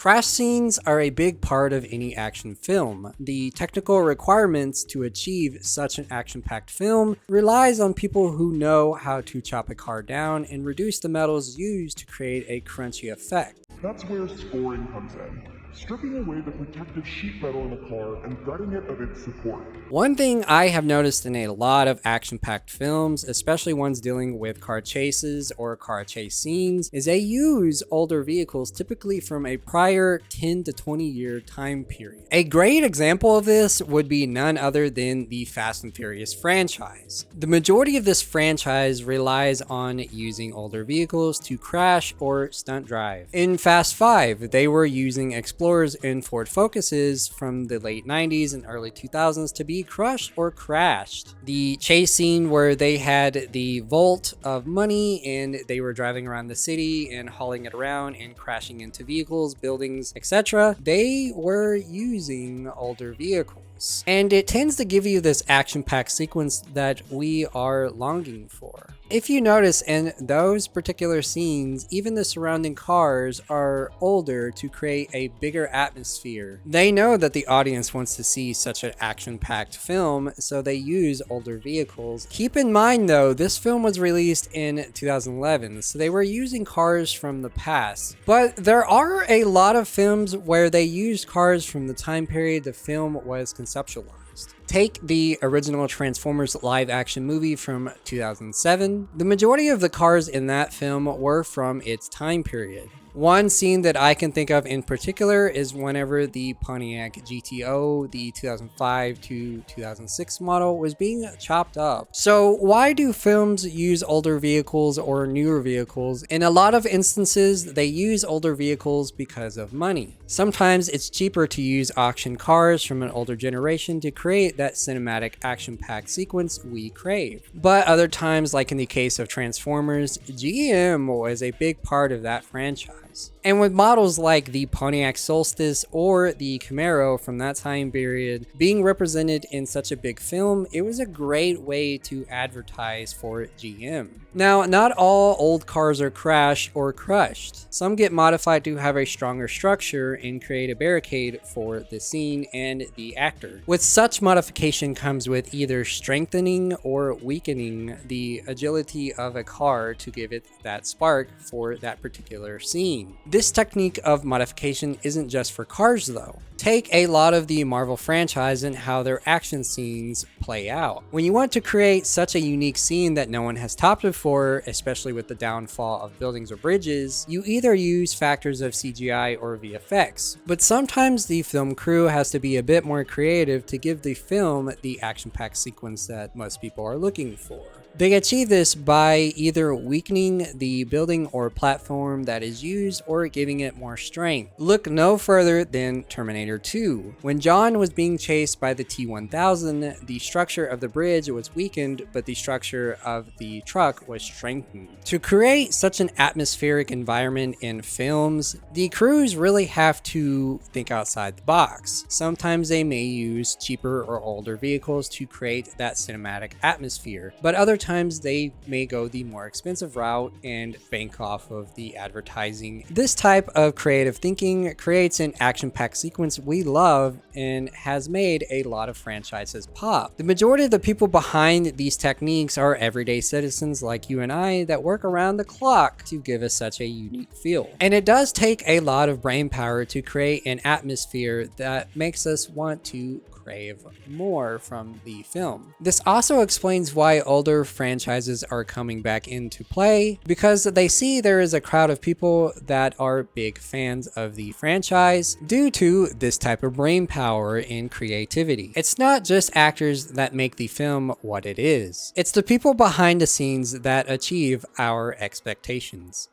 Crash scenes are a big part of any action film. The technical requirements to achieve such an action-packed film relies on people who know how to chop a car down and reduce the metals used to create a crunchy effect. That's where scoring comes in, stripping away the protective sheet metal in the car and gutting it of its support. One thing I have noticed in a lot of action-packed films, especially ones dealing with car chases or car chase scenes, is they use older vehicles typically from a prior 10 to 20 year time period. A great example of this would be none other than the Fast and Furious franchise. The majority of this franchise relies on using older vehicles to crash or stunt drive. In Fast 5, they were using Explorers and Ford Focuses from the late 90s and early 2000s to be crushed or crashed. The chase scene where they had the vault of money and they were driving around the city and hauling it around and crashing into vehicles, buildings, etc., they were using older vehicles. And it tends to give you this action-packed sequence that we are longing for. If you notice in those particular scenes, even the surrounding cars are older to create a bigger atmosphere. They know that the audience wants to see such an action-packed film, so they use older vehicles. Keep in mind though, this film was released in 2011, so they were using cars from the past. But there are a lot of films where they used cars from the time period the film was conceptualized. Take the original Transformers live action movie from 2007. The majority of the cars in that film were from its time period. One scene that I can think of in particular is whenever the Pontiac GTO, the 2005 to 2006 model, was being chopped up. So why do films use older vehicles or newer vehicles? In a lot of instances, they use older vehicles because of money. Sometimes it's cheaper to use auction cars from an older generation to create that cinematic action-packed sequence we crave. But other times, like in the case of Transformers, GM was a big part of that franchise. And with models like the Pontiac Solstice or the Camaro from that time period being represented in such a big film, it was a great way to advertise for GM. Now, not all old cars are crashed or crushed. Some get modified to have a stronger structure and create a barricade for the scene and the actor. With such modification comes with either strengthening or weakening the agility of a car to give it that spark for that particular scene. This technique of modification isn't just for cars though. Take a lot of the Marvel franchise and how their action scenes play out. When you want to create such a unique scene that no one has topped before, especially with the downfall of buildings or bridges, you either use factors of CGI or VFX. But sometimes the film crew has to be a bit more creative to give the film the action-packed sequence that most people are looking for. They achieve this by either weakening the building or platform that is used or giving it more strength. Look no further than Terminator 2. When John was being chased by the T-1000, the structure of the bridge was weakened, but the structure of the truck was strengthened. To create such an atmospheric environment in films, the crews really have to think outside the box. Sometimes they may use cheaper or older vehicles to create that cinematic atmosphere, but other times they may go the more expensive route and bank off of the advertising. This type of creative thinking creates an action-packed sequence we love and has made a lot of franchises pop. The majority of the people behind these techniques are everyday citizens like you and I that work around the clock to give us such a unique feel. And it does take a lot of brain power to create an atmosphere that makes us want to crave more from the film. This also explains why older franchises are coming back into play, because they see there is a crowd of people that are big fans of the franchise due to this type of brain power and creativity. It's not just actors that make the film what it is. It's the people behind the scenes that achieve our expectations.